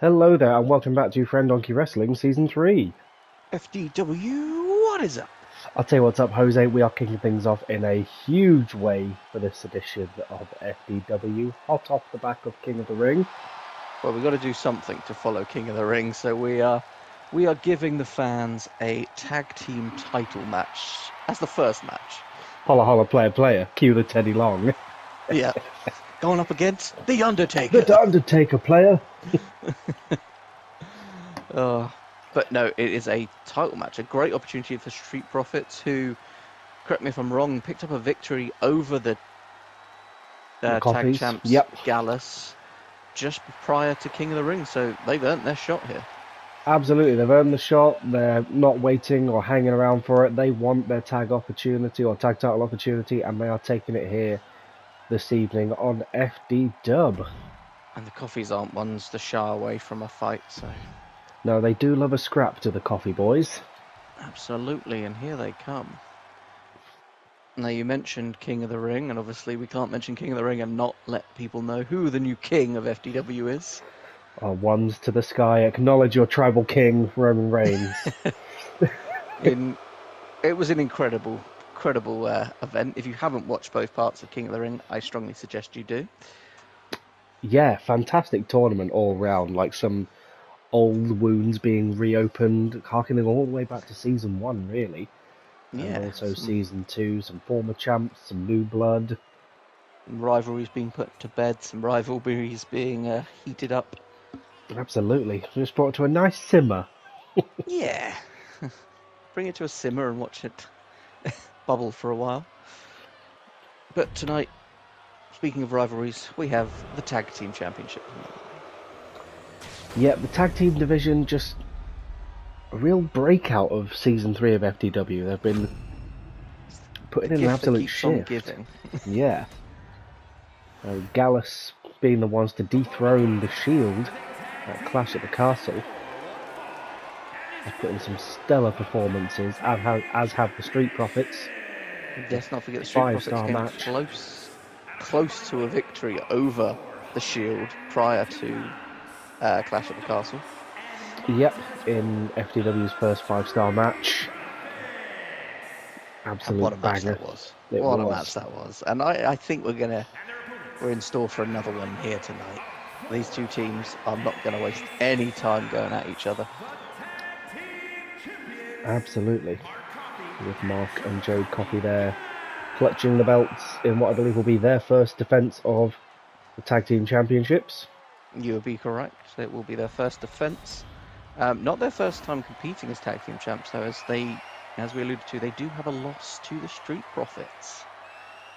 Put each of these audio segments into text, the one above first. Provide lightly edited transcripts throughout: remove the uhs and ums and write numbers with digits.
Hello there, and welcome back to Friendonkey Wrestling Season 3. FDW, what is up? I'll tell you what's up, Jose. We are kicking things off in a huge way for this edition of FDW, hot off the back of King of the Ring. Well, we've got to do something to follow King of the Ring, so we are giving the fans a tag team title match as the first match. Holla holla player player, cue the Teddy Long. Yeah, going up against The Undertaker. The Undertaker player! But no, it is a title match, a great opportunity for Street Profits, who, correct me if I'm wrong, picked up a victory over the tag champs Gallus just prior to King of the Ring, so they've earned their shot here. Absolutely, they've earned the shot. They're not waiting or hanging around for it. They want their tag opportunity or tag title opportunity, and they are taking it here this evening on FDW. And the Coffees aren't ones to shy away from a fight, so... No, they do love a scrap to the Coffee Boys. Absolutely, and here they come. Now, you mentioned King of the Ring, and obviously we can't mention King of the Ring and not let people know who the new king of FDW is. Ones to the sky, acknowledge your tribal king, Roman Reigns. It was an incredible event. If you haven't watched both parts of King of the Ring, I strongly suggest you do. Yeah, fantastic tournament all round, like some old wounds being reopened, harkening all the way back to Season 1, really. Yeah. And also Season 2, some former champs, some new blood. Rivalries being put to bed, some rivalries being heated up. Absolutely. Just brought it to a nice simmer. Yeah. Bring it to a simmer and watch it bubble for a while. But tonight, speaking of rivalries, we have the Tag Team Championship. Yeah, the tag team division, just a real breakout of Season 3 of FDW. They've been putting in an absolute shift. Giving. Yeah. Gallus being the ones to dethrone the Shield at Clash at the Castle. They've put in some stellar performances, as have the Street Profits. Let's not forget the Street Profits came match. Close to a victory over the Shield prior to Clash at the Castle. Yep, in FDW's first 5-star match. Absolute what a match banger. That was. What a match that was. And I think we're in store for another one here tonight. These two teams are not going to waste any time going at each other. Absolutely. With Mark and Joe Coffey there, clutching the belts in what I believe will be their first defence of the Tag Team Championships. You would be correct. It will be their first defence. Not their first time competing as Tag Team Champs, though, as we alluded to, they do have a loss to the Street Profits.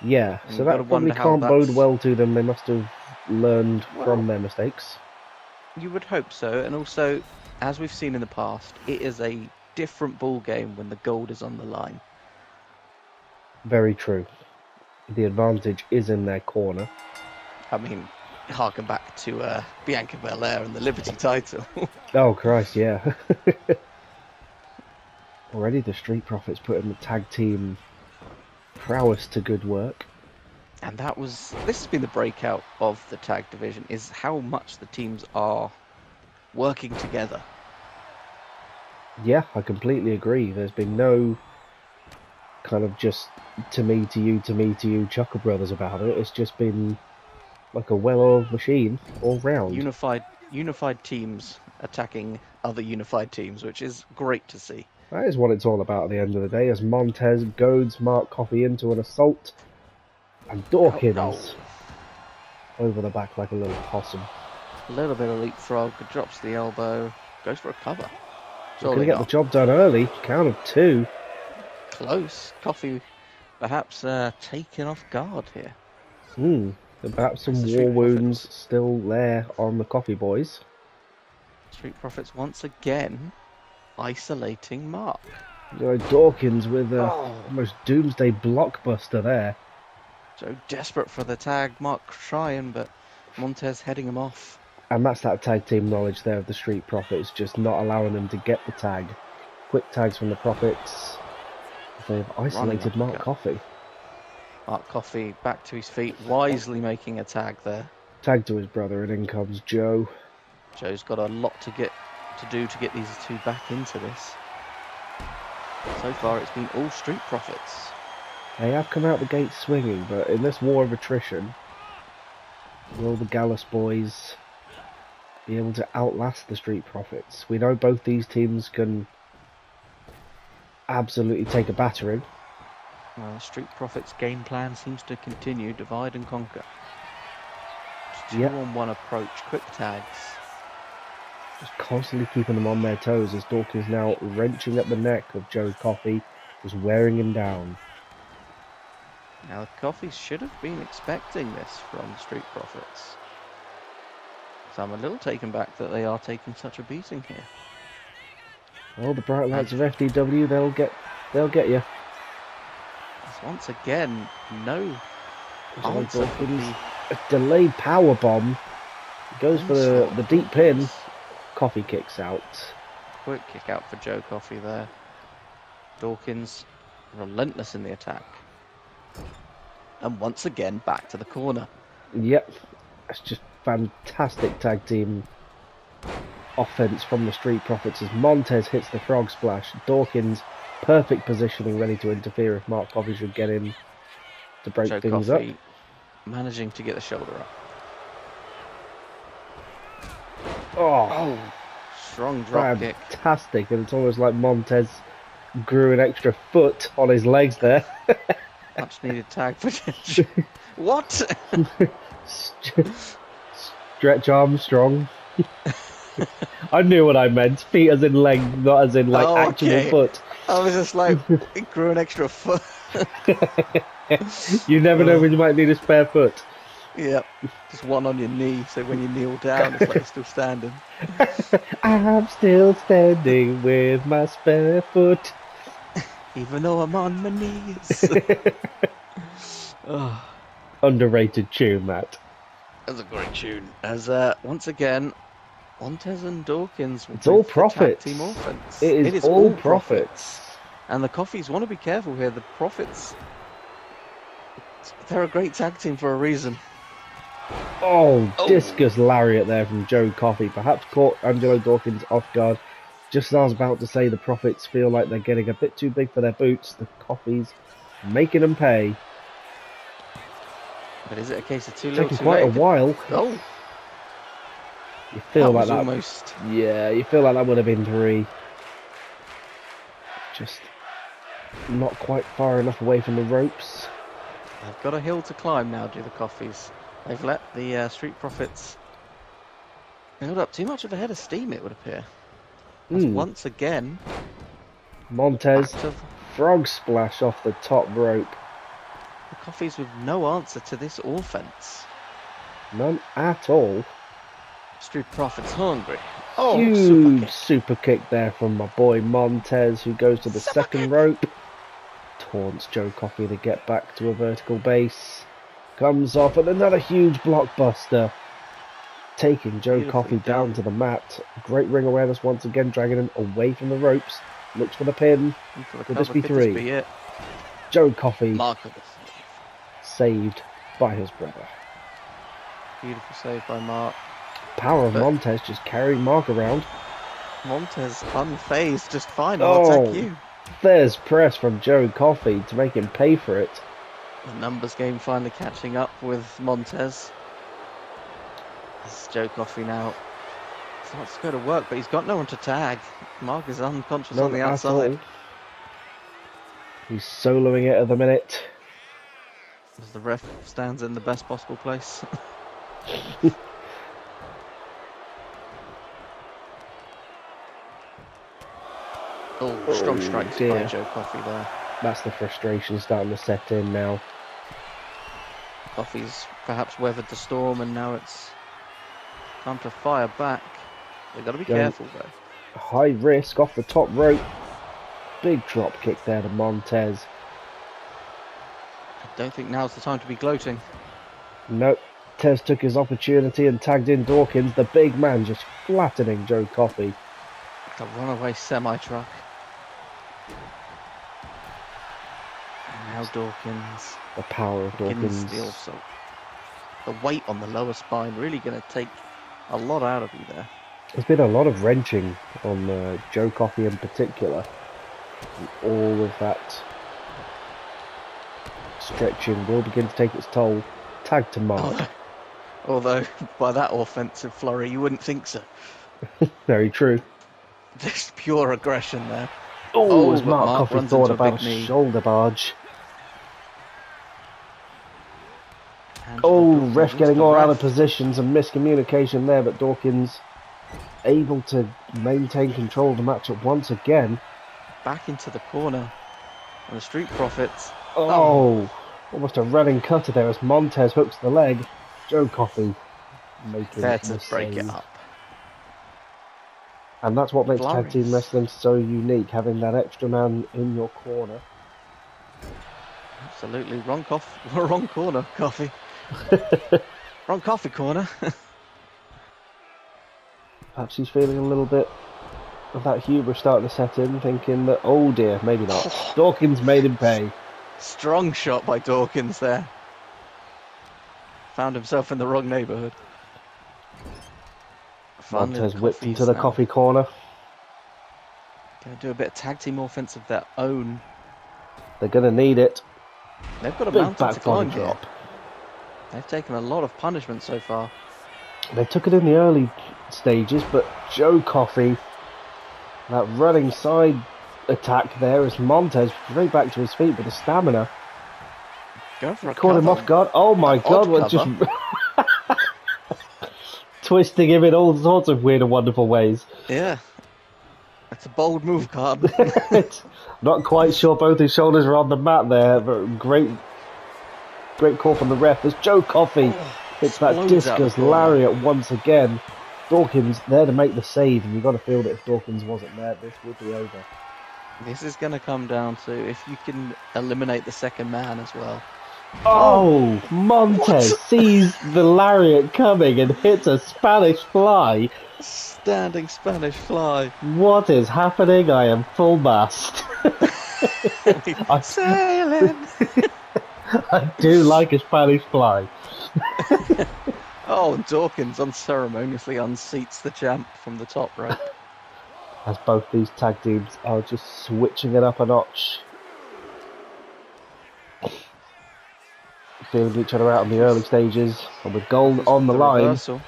Yeah, so that probably can't bode well to them. They must have learned from their mistakes. You would hope so, and also, as we've seen in the past, it is a different ball game when the gold is on the line. Very true. The advantage is in their corner. I mean, harken back to Bianca Belair and the Liberty title. Oh Christ, yeah. Already the Street Profits put in the tag team prowess to good work. And this has been the breakout of the tag division, is how much the teams are working together. Yeah, I completely agree. There's been no kind of just to me to you Chuckle Brothers about it. It's just been like a well-oiled machine all round. Unified teams attacking other unified teams, which is great to see. That is what it's all about at the end of the day, as Montez goads Mark Coffey into an assault, and Dawkins over the back like a little possum. A little bit of leapfrog, drops the elbow, goes for a cover. Going to get the job done early, count of 2. Close. Coffey perhaps taken off guard here. Perhaps some war wounds still there on the Coffee Boys. Street Profits once again isolating Mark. Dawkins with almost doomsday blockbuster there. Joe desperate for the tag, Mark trying, but Montez heading him off. And that's that tag team knowledge there of the Street Profits, just not allowing them to get the tag. Quick tags from the Profits. They've isolated Mark Coffey. Mark Coffey back to his feet, wisely making a tag there. Tag to his brother, and in comes Joe. Joe's got a lot to do to get these two back into this. So far, it's been all Street Profits. They have come out the gate swinging, but in this war of attrition, will the Gallus boys be able to outlast the Street Profits? We know both these teams can absolutely take a battering. Well, the Street Profits game plan seems to continue, divide and conquer. Two-on-one approach, quick tags. Just constantly keeping them on their toes as Dawkins now wrenching at the neck of Joe Coffey, just wearing him down. Now, the Coffeys should have been expecting this from Street Profits. So I'm a little taken back that they are taking such a beating here. Well, the bright lights of FDW, they'll get you. Once again, no answer for the a delayed power bomb. He goes for the deep pin. Coffey kicks out. Quick kick out for Joe Coffey there. Dawkins relentless in the attack. And once again back to the corner. Yep. That's just fantastic tag team offense from the Street Profits as Montez hits the frog splash. Dawkins perfect positioning, ready to interfere if Mark Coffey should get in to break Joe things Coffey up. Managing to get the shoulder up. Oh, strong drop kick. Fantastic, and it's almost like Montez grew an extra foot on his legs there. Much needed tag potential. What? Stretch Armstrong. I knew what I meant. Feet as in leg, not as in like actual foot. I was just like, it grew an extra foot. You never know when you might need a spare foot. Yep, just one on your knee, so when you kneel down, it's like you're still standing. I'm still standing with my spare foot. Even though I'm on my knees. Underrated tune, that. That's a great tune. As once again, Montez and Dawkins. It's all profits. Team offense. It is all profits. And the Coffeys want to be careful here. The Profits, they're a great tag team for a reason. Oh, discus lariat there from Joe Coffey. Perhaps caught Angelo Dawkins off guard. Just as I was about to say, the Profits feel like they're getting a bit too big for their boots. The Coffeys making them pay. But is it a case of too little, taking too quite late? a while. Oh, you feel like that. Almost. Yeah, you feel like that would have been 3. Just not quite far enough away from the ropes. They've got a hill to climb now, do the Coffeys. They've let the Street Profits build up too much of a head of steam, it would appear. As once again, Montez, frog splash off the top rope. The Coffeys with no answer to this offense. None at all. Street Profits hungry. Huge super kick there from my boy Montez, who goes to the second rope. Taunts Joe Coffey to get back to a vertical base. Comes off and another huge blockbuster. Taking Joe Coffey down to the mat. Great ring awareness once again, dragging him away from the ropes. Looks for the pin. Could this be 3? Be it? Joe Coffey saved by his brother. Beautiful save by Mark. Power of Montez just carrying Mark around. Montez unfazed, just fine. I'll attack you. There's press from Joe Coffey to make him pay for it. The numbers game finally catching up with Montez. As Joe Coffey now starts to go to work, but he's got no one to tag. Mark is unconscious on the outside. He's soloing it at the minute. As the ref stands in the best possible place. Strong strikes by Joe Coffey there. That's the frustration starting to set in now. Coffey's perhaps weathered the storm and now it's time to fire back. They've got to be careful though. High risk off the top rope. Big drop kick there to Montez. I don't think now's the time to be gloating. Nope. Tez took his opportunity and tagged in Dawkins, the big man just flattening Joe Coffey. The runaway semi-truck. And now Dawkins. The power of Dawkins. The weight on the lower spine really going to take a lot out of you there. There's been a lot of wrenching on Joe Coffey in particular. All of that stretching will begin to take its toll. Tag to Mark. Although, by that offensive flurry, you wouldn't think so. Very true. There's pure aggression there. As Mark Coffey thought about a shoulder barge. Ref getting all out of positions and miscommunication there, but Dawkins able to maintain control of the match at once again. Back into the corner. And the Street Profits. Almost a running cutter there as Montez hooks the leg. Joe Coffey making there to break it up. And that's what makes tag team wrestling so unique, having that extra man in your corner. Absolutely. Wrong corner, Coffey. Wrong Coffey corner. Perhaps he's feeling a little bit of that hubris starting to set in, thinking that, oh dear, maybe not. Dawkins made him pay. Strong shot by Dawkins there. Found himself in the wrong neighbourhood. Montez whipped into the Coffey corner. Going to do a bit of tag team offense of their own. They're going to need it. They've got a mountain to climb here. They've taken a lot of punishment so far. They took it in the early stages, but Joe Coffey, that running side attack there as Montez straight back to his feet with the stamina. Go for a Caught him off guard. Oh my god, what just twisting him in all sorts of weird and wonderful ways. Yeah. That's a bold move, Card. Not quite sure both his shoulders are on the mat there, but great call from the ref as Joe Coffey hits that discus lariat once again. Dawkins there to make the save, and you've got to feel that if Dawkins wasn't there, this would be over. This is going to come down to if you can eliminate the second man as well. Montez sees the lariat coming and hits a Spanish fly. Standing Spanish fly. What is happening? I am full mast. Sailing. I do like a Spanish fly. And Dawkins unceremoniously unseats the champ from the top rope. As both these tag teams are just switching it up a notch. Feeling each other out in the early stages, and with gold on the line, reversal.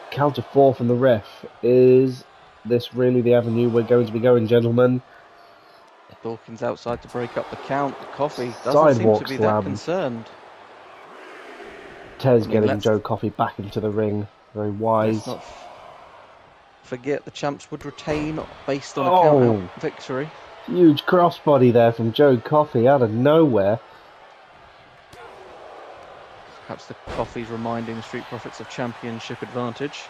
Count of 4 from the ref. Is this really the avenue we're going to be going, gentlemen? Dawkins outside to break up the count. Coffey doesn't seem to be that concerned. Tez getting Joe Coffey back into the ring. Very wise. Let's not forget the champs would retain based on a count-out victory. Huge crossbody there from Joe Coffey out of nowhere. Perhaps the Coffey's reminding the Street Profits of championship advantage.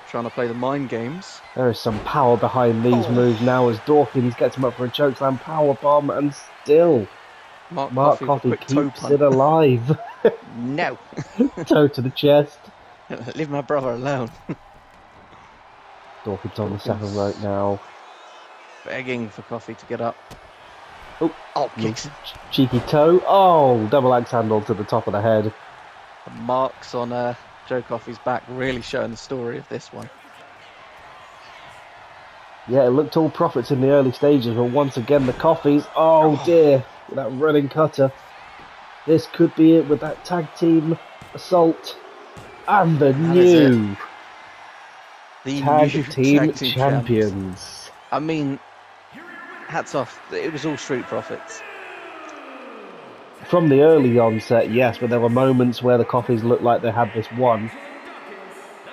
Trying to play the mind games. There is some power behind these moves now as Dawkins gets him up for a chokeslam powerbomb, and still Mark Coffey keeps it alive. No. Toe to the chest. Leave my brother alone. Dawkins on the 7 right now. Begging for Coffey to get up. Kicks. Cheeky toe. Double axe handle to the top of the head. The marks on Joe Coffey's back really showing the story of this one. Yeah, it looked all profits in the early stages, but once again the Coffeys, dear, with that running cutter. This could be it with that tag team assault and the new tag team champions. I mean, hats off, it was all Street Profits. From the early onset, yes, but there were moments where the Coffeys looked like they had this won.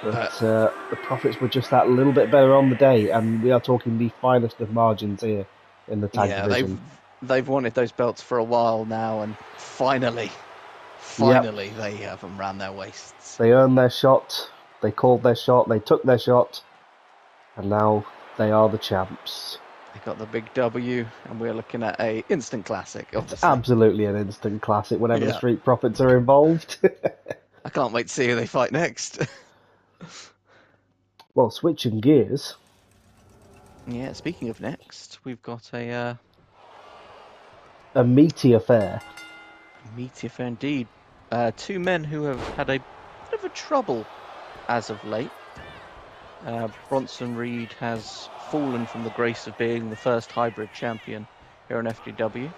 But the Profits were just that little bit better on the day, and we are talking the finest of margins here in the tag division. They've wanted those belts for a while now, and finally they have them round their waists. They earned their shot, they called their shot, they took their shot, and now they are the champs. They got the big W, and we're looking at a instant classic. It's absolutely an instant classic whenever the Street Profits are involved. I can't wait to see who they fight next. Well, switching gears. Yeah, speaking of next, we've got a meaty affair. Meaty affair indeed. Two men who have had a bit of a trouble as of late. Bronson Reed has fallen from the grace of being the first hybrid champion here on FDW.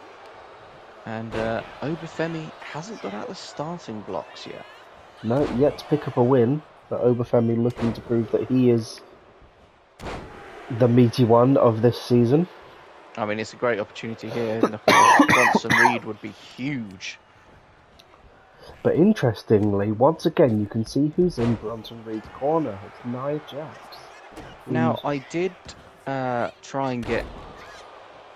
And Obafemi hasn't got out the starting blocks yet. No, yet to pick up a win, but Obafemi looking to prove that he is the meaty one of this season. I mean, it's a great opportunity here. Bronson Reed would be huge. But interestingly, once again, you can see who's in Bronson Reed's corner. It's Nia Jax. Now, I did try and get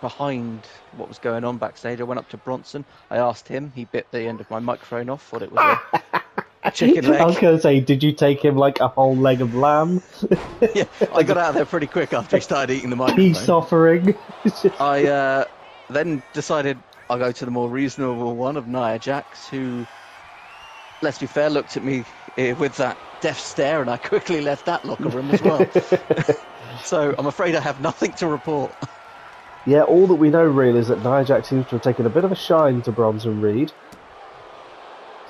behind what was going on backstage. I went up to Bronson. I asked him. He bit the end of my microphone off. Thought it was a chicken leg. I was going to say, did you take him like a whole leg of lamb? Yeah, I got out of there pretty quick after he started eating the microphone. Peace offering. I then decided I'll go to the more reasonable one of Nia Jax, who, let's be fair, looked at me with that death stare, and I quickly left that locker room as well. So I'm afraid I have nothing to report. Yeah, all that we know really is that Nia Jax seems to have taken a bit of a shine to Bronson Reed.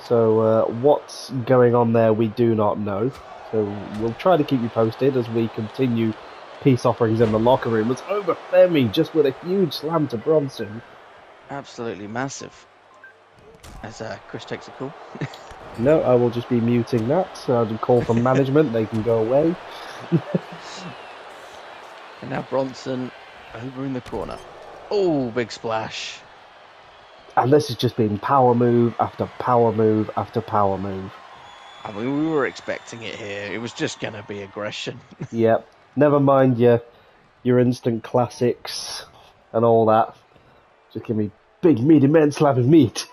So what's going on there we do not know. So we'll try to keep you posted as we continue peace offerings in the locker room. It's Obafemi just with a huge slam to Bronson. Absolutely massive. As Chris takes a call. No, I will just be muting that. So I'll call from management. They can go away. And now Bronson over in the corner. Oh, big splash. And this has just been power move after power move after power move. I mean, we were expecting it here. It was just going to be aggression. Yep. Never mind your instant classics and all that. Just give me big meaty men slapping meat.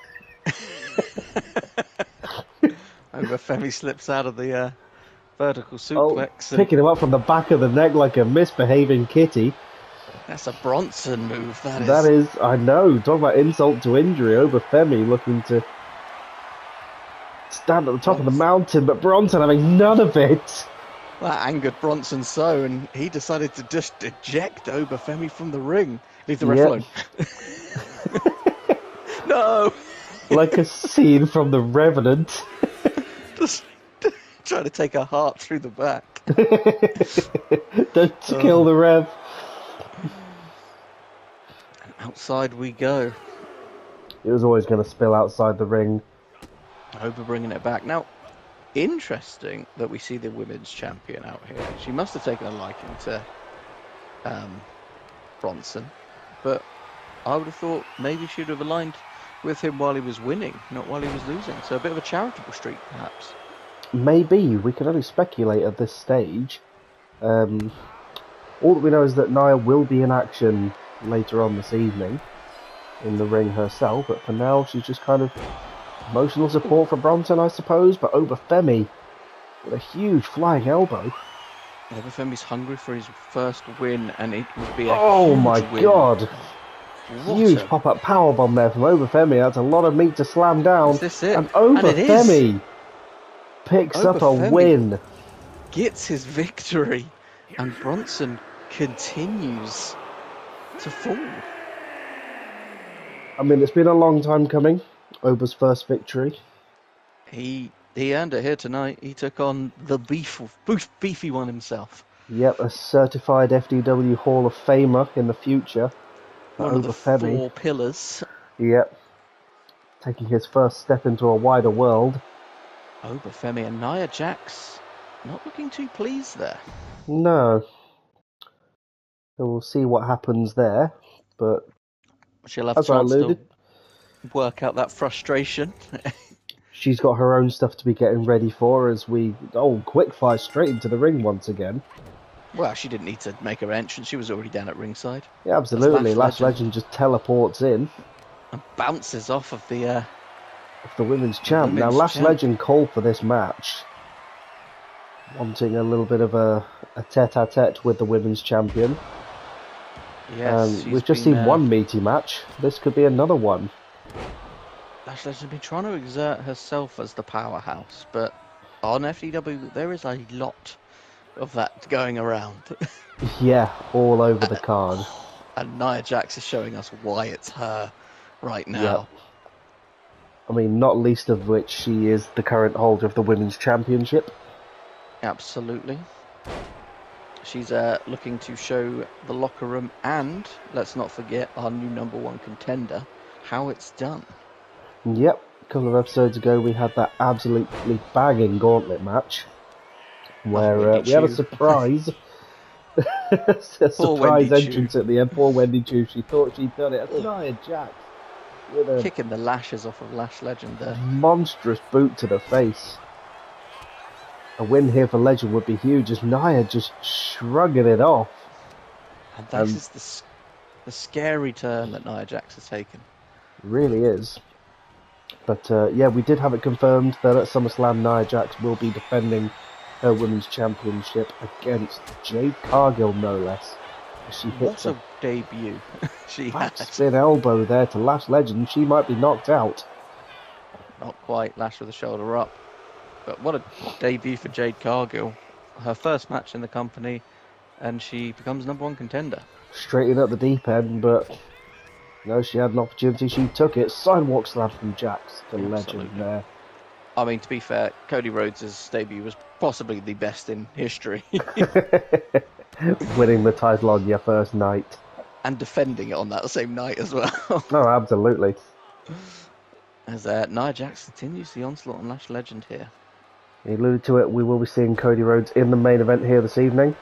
Obafemi slips out of the vertical suplex. Picking him up from the back of the neck like a misbehaving kitty. That's a Bronson move, that is. That is, I know. Talk about insult to injury. Obafemi looking to stand at the top of the mountain, but Bronson having none of it. That angered Bronson so, and he decided to just eject Obafemi from the ring. Leave the ref alone. No! Like a scene from The Revenant. Just trying to take a heart through the back. Don't kill the rev. And outside we go. It was always going to spill outside the ring. Oba bringing it back. Now, interesting that we see the women's champion out here. She must have taken a liking to Bronson, but I would have thought maybe she'd have aligned with him while he was winning, not while he was losing. So a bit of a charitable streak, perhaps. Maybe. We can only speculate at this stage. All that we know is that Nia will be in action later on this evening in the ring herself, but for now she's just kind of emotional support for Bronson, I suppose. But Obafemi with a huge flying elbow. Obafemi's hungry for his first win, and it would be a oh huge my win. God! Huge pop-up powerbomb there from Obafemi. That's a lot of meat to slam down. Is this it? And Obafemi picks up a win. Gets his victory, and Bronson continues to fall. I mean, it's been a long time coming. Oba's first victory. He earned it here tonight. He took on the beefy one himself. Yep, a certified FDW Hall of Famer in the future. One of the 4 pillars. Yep. Taking his first step into a wider world. Obafemi and Nia Jax not looking too pleased there. No. So we'll see what happens there. But she'll have a chance to work out that frustration. She's got her own stuff to be getting ready for as we... Oh, quick fire straight into the ring once again. Well, she didn't need to make her entrance. She was already down at ringside. Yeah, absolutely. Lash Legend just teleports in. And bounces off of the women's champ. Now, Lash Legend called for this match, wanting a little bit of a tete-a-tete with the women's champion. Yes, we've just seen one meaty match. This could be another one. Lash Legend's been trying to exert herself as the powerhouse, but on FDW there is a lot of that going around. Yeah, all over the card. And Nia Jax is showing us why it's her right now. Yep. I mean, not least of which she is the current holder of the Women's Championship. Absolutely. She's looking to show the locker room and, let's not forget, our new #1 contender, how it's done. Yep, a couple of episodes ago we had that absolutely banging gauntlet match where we had a surprise. A surprise entrance at the end. Poor Wendy Chu. She thought she'd done it. That's Nia Jax with a kicking the lashes off of Lash Legend there. Monstrous boot to the face. A win here for Legend would be huge as Nia just shrugging it off. And this is the scary turn that Nia Jax has taken. Really is. But yeah, we did have it confirmed that at SummerSlam Nia Jax will be defending her Women's Championship against Jade Cargill, no less. She hits a debut. She had spin elbow there to Lash Legend. She might be knocked out. Not quite. Lash with the shoulder up. But what a debut for Jade Cargill. Her first match in the company, and she becomes #1 contender. Straight in at the deep end, but no, she had an opportunity. She took it. Sidewalk slam from Jax to Legend there. I mean, to be fair, Cody Rhodes' debut was possibly the best in history. Winning the title on your first night. And defending it on that same night as well. Oh, absolutely. As Nia Jax continues the onslaught on Lash Legend here. He alluded to it, we will be seeing Cody Rhodes in the main event here this evening.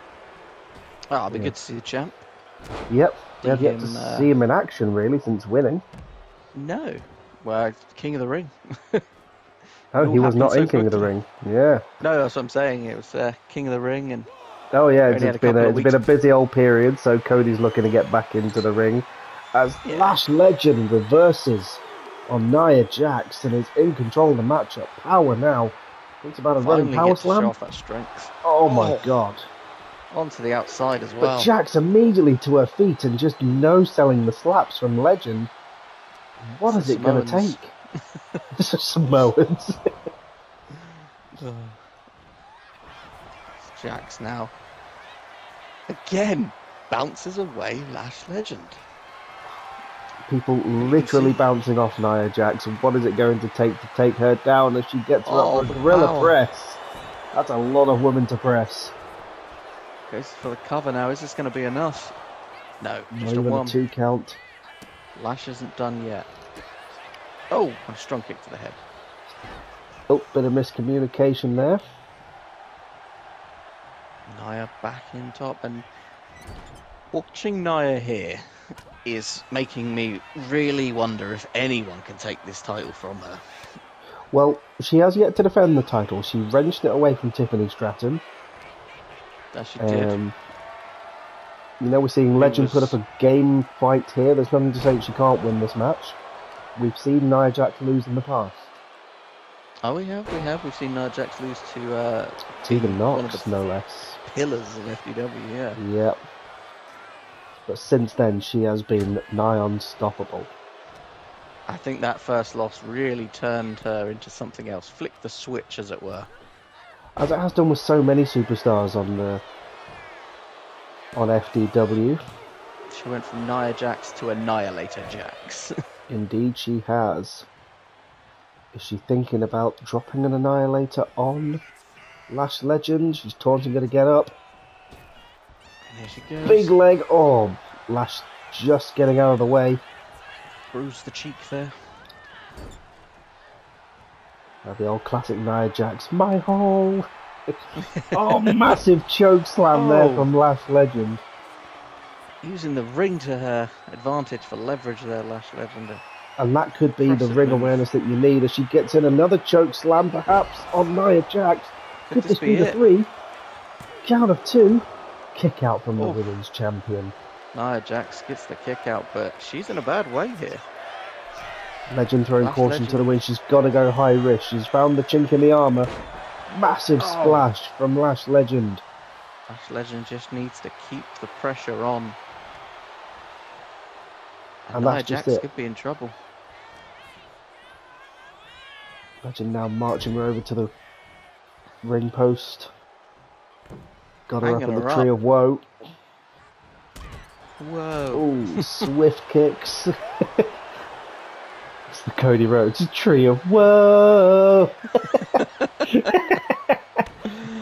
Oh, it'll be good to see the champ. Yep, we have yet to see him in action really since winning. No. Well, King of the Ring. Oh, he was not in King of the Ring. Yeah. No, that's what I'm saying. It was King of the Ring, and oh yeah, it's been a busy old period. So Cody's looking to get back into the ring as Lash Legend reverses on Nia Jax and is in control of the matchup. Power now. It's about a running power slam. Show off that strength. Oh my god! Onto the outside as well. But Jax immediately to her feet and just no-selling the slaps from Legend. What is it going to take? This is Samoans. Jax now again bounces away Lash Legend. People literally bouncing off Nia Jax. What is it going to take her down as she gets her up for a gorilla press? That's a lot of women to press. Goes for the cover now. Is this going to be enough? No, just a 1. 2 count. Lash isn't done yet. Oh, a strong kick to the head. Oh, bit of miscommunication there. Nia back in top, and watching Nia here is making me really wonder if anyone can take this title from her. Well, she has yet to defend the title. She wrenched it away from Tiffany Stratton. That she did. You know, we're seeing Legend put up a game fight here. There's nothing to say she can't win this match. We've seen Nia Jax lose in the past. Oh, we have. We've seen Nia Jax lose to Tegan Knox, no less. Pillars of FDW, yeah. Yep. But since then, she has been nigh unstoppable. I think that first loss really turned her into something else. Flicked the switch, as it were. As it has done with so many superstars on FDW. She went from Nia Jax to Annihilator Jax. Indeed she has. Is she thinking about dropping an Annihilator on Lash Legend? She's taunting her to get up. And there she goes. Big leg. Oh, Lash just getting out of the way. Bruised the cheek there. The old classic Nia Jax. My hole. Oh, massive choke slam there from Lash Legend. Using the ring to her advantage for leverage there, Lash Legend. And that could be the ring awareness that you need as she gets in another choke slam, perhaps, on Nia Jax. Could this be the 3? Count of 2. Kick out from the women's champion. Nia Jax gets the kick out, but she's in a bad way here. Legend throwing caution to the wind. She's got to go high risk. She's found the chink in the armour. Massive splash from Lash Legend. Lash Legend just needs to keep the pressure on. And Nia Jax could be in trouble. Legend now marching her over to the ring post. Got her up in the Tree of Woe. Whoa. Oh, swift kicks. It's the Cody Rhodes Tree of Woe.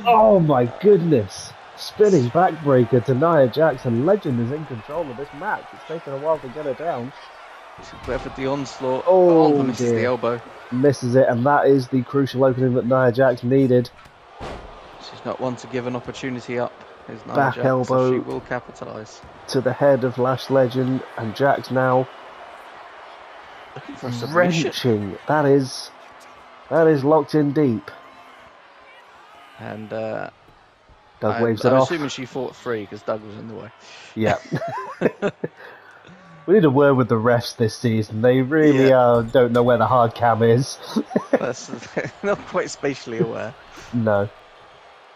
Oh my goodness. Spinning backbreaker to Nia Jax, and Legend is in control of this match. It's taken a while to get her down. She's went for the onslaught. Oh, misses the elbow. Misses it, and that is the crucial opening that Nia Jax needed. She's not one to give an opportunity up. Back elbow. So she will capitalise. To the head of Lash Legend, and Jax now looking for a submission. Wrenching. That is locked in deep. And Doug waves it off. I'm assuming she fought free because Doug was in the way. Yeah. We need a word with the refs this season. They really don't know where the hard cam is. That's not quite spatially aware. No.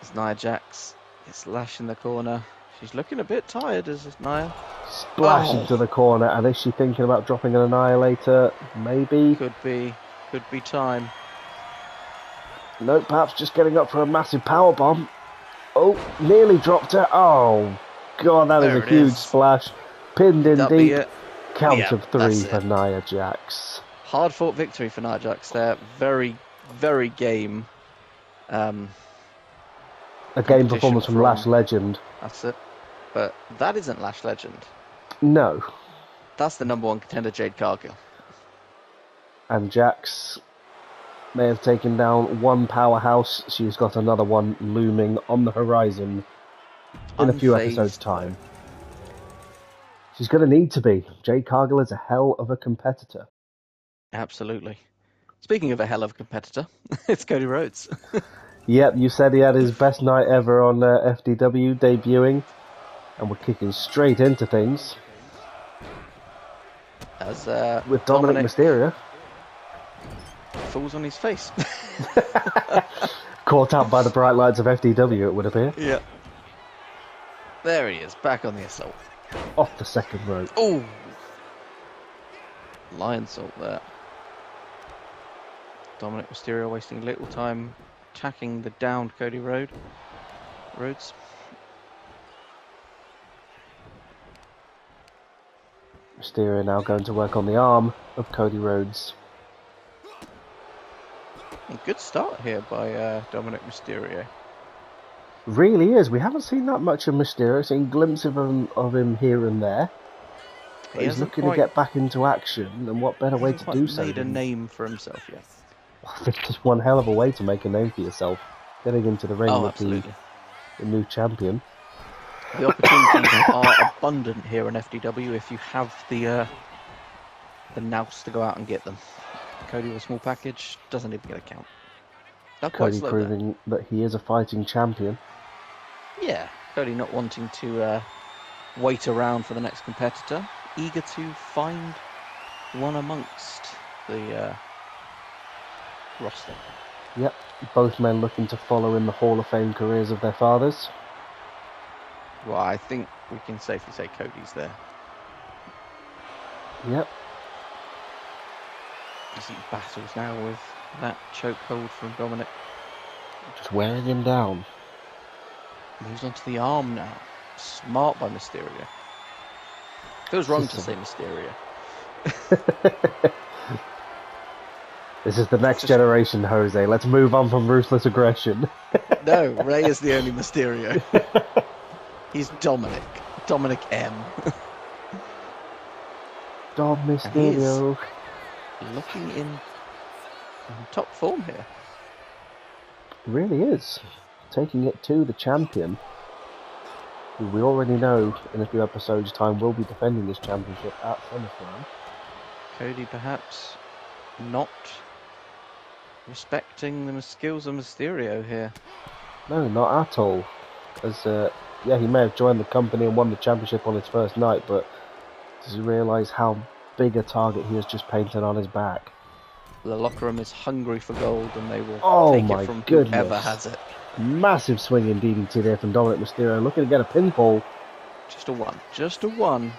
It's Nia Jax. It's Lash in the corner. She's looking a bit tired, is Nia? Splash into the corner, and is she thinking about dropping an Annihilator? Maybe. Could be time. Nope, perhaps just getting up for a massive powerbomb. Oh, nearly dropped her. Oh, God, that is a huge splash. Pinned in deep. Count of 3 for Nia Jax. Hard-fought victory for Nia Jax there. Very, very game. A game performance from Lash Legend. That's it. But that isn't Lash Legend. No. That's the #1 contender, Jade Cargill. And Jax may have taken down one powerhouse. She's got another one looming on the horizon in a few episodes' time. She's going to need to be. Jade Cargill is a hell of a competitor. Absolutely. Speaking of a hell of a competitor, it's Cody Rhodes. Yep, you said he had his best night ever on FDW debuting, and we're kicking straight into things. As with Dominic Mysterio. Falls on his face. Caught out by the bright lights of FDW, it would appear. Yeah. There he is, back on the assault. Off the second rope. Oh! Lion salt there. Dominic Mysterio wasting little time attacking the downed Cody Rhodes. Mysterio now going to work on the arm of Cody Rhodes. A good start here by Dominic Mysterio. Really is. We haven't seen that much of Mysterio. Seen glimpses of him here and there. But he's looking to get back into action, and what better way to do so? Made a name for himself yet. I think there's one hell of a way to make a name for yourself. Getting into the ring with the new champion. The opportunities are abundant here in FDW if you have the nous to go out and get them. Cody with a small package doesn't even get a count. Cody proving that he is a fighting champion. Yeah, Cody not wanting to wait around for the next competitor, eager to find one amongst the roster. Yep, both men looking to follow in the Hall of Fame careers of their fathers. Well, I think we can safely say Cody's there. Yep. He battles now with that chokehold from Dominic. Just wearing him down. Moves onto the arm now. Smart by Mysterio. Feels wrong to say Mysterio. This is the next generation, Jose. Let's move on from ruthless aggression. No, Ray is the only Mysterio. He's Dominic. Dominic M. Dom Mysterio. Looking in top form here. Really is. Taking it to the champion, who we already know in a few episodes' time will be defending this championship at SummerSlam. Cody perhaps not respecting the skills of Mysterio here. No, not at all. As yeah, he may have joined the company and won the championship on his first night, but does he realise how big a target he has just painted on his back? The locker room is hungry for gold, and they will take it from whoever has it. Massive swinging DDT there from Dominic Mysterio, looking to get a pinfall. Just a one.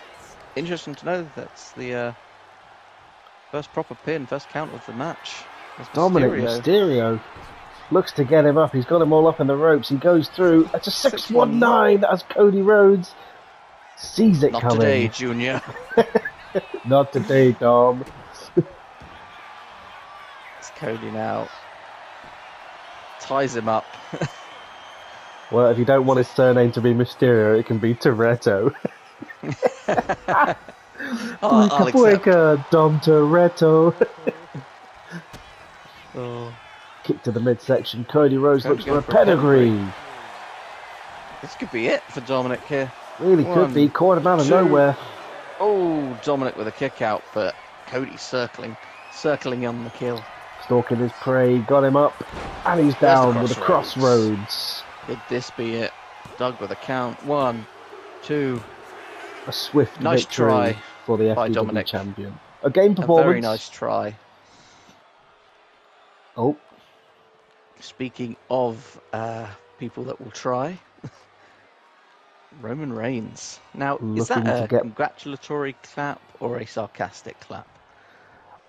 Interesting to know that's the first proper pin, first count of the match. Dominic Mysterio looks to get him up. He's got him all up in the ropes. He goes through. That's a 619 as Cody Rhodes sees it coming. Not today, Junior. Not today, Dom. It's Cody now. Ties him up. Well, if you don't want his surname to be Mysterio, it can be Toretto. Buika, Dom Toretto. Kick to the midsection. Cody Rhodes looks for a pedigree. This could be it for Dominic here. Really could be. Caught him out of nowhere. Oh, Dominic with a kick out, but Cody circling on the kill. Stalking his prey, got him up, and he's down with a crossroads. Could this be it? Doug with a count. 1, 2. A swift nice victory try for the FDW Dominic. champion. A game performance. A very nice try. Oh. Speaking of people that will try, Roman Reigns. Now, is that a congratulatory clap or a sarcastic clap?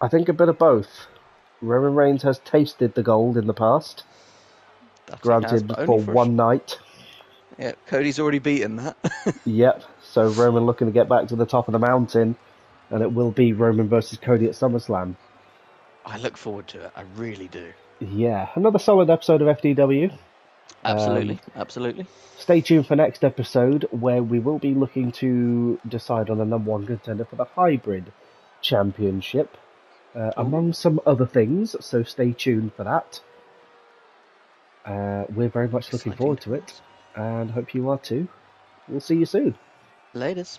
I think a bit of both. Roman Reigns has tasted the gold in the past. Granted, for one night. Yeah, Cody's already beaten that. Yep, so Roman looking to get back to the top of the mountain, and it will be Roman versus Cody at SummerSlam. I look forward to it, I really do. Yeah, another solid episode of FDW. Absolutely. Stay tuned for next episode, where we will be looking to decide on the #1 contender for the Hybrid Championship, among some other things, so stay tuned for that. We're very much looking forward to it, and hope you are too. We'll see you soon. Laters.